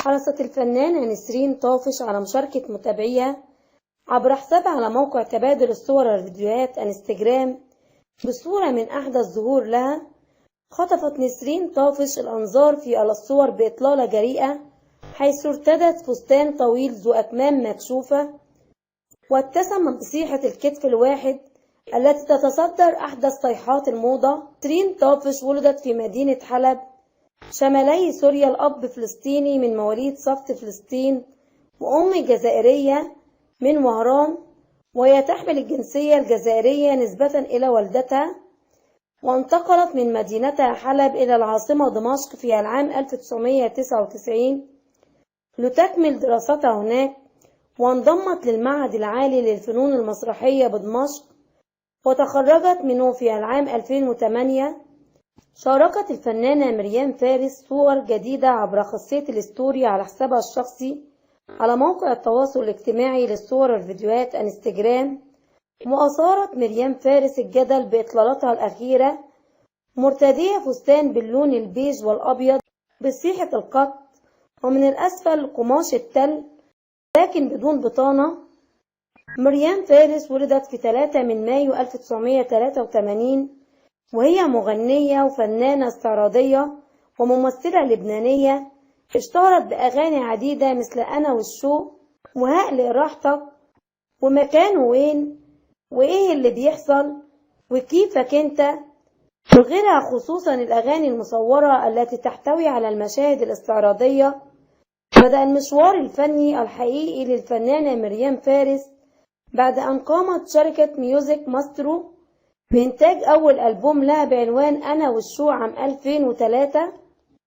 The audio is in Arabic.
حرصت الفنانة نسرين طافش على مشاركة متابعيها عبر حسابها على موقع تبادل الصور والفيديوهات انستجرام بصورة من أحدث ظهور لها. خطفت نسرين طافش الأنظار في الصور بإطلالة جريئة، حيث ارتدت فستان طويل ذو أكمام مكشوفة واتسم بصيحة الكتف الواحد التي تتصدر أحدث صيحات الموضة. نسرين طافش ولدت في مدينة حلب شمالي سوريا، الأب فلسطيني من مواليد صفت فلسطين وأم جزائرية من وهران، وهي تحمل الجنسية الجزائرية نسبة إلى والدتها، وانتقلت من مدينتها حلب إلى العاصمة دمشق في العام 1999 لتكمل دراستها هناك، وانضمت للمعهد العالي للفنون المسرحية بدمشق وتخرجت منه في العام 2008. شاركت الفنانة مريم فارس صور جديدة عبر خاصية الستوري على حسابها الشخصي على موقع التواصل الاجتماعي للصور والفيديوهات انستجرام، وأثارت مريم فارس الجدل بإطلالاتها الأخيرة مرتدية فستان باللون البيج والأبيض بصيحة القط ومن الأسفل قماش التل لكن بدون بطانة. مريم فارس ولدت في 3 من مايو 1983، وهي مغنية وفنانة استعراضية وممثلة لبنانية اشتهرت بأغاني عديدة مثل أنا والشوق وهقلق راحتك ومكانه وين وإيه اللي بيحصل وكيفك أنت وغيرها، خصوصا الأغاني المصورة التي تحتوي على المشاهد الاستعراضية. بدأ المشوار الفني الحقيقي للفنانة مريم فارس بعد أن قامت شركة ميوزك ماسترو بإنتاج أول ألبوم لها بعنوان أنا والشوق عام 2003،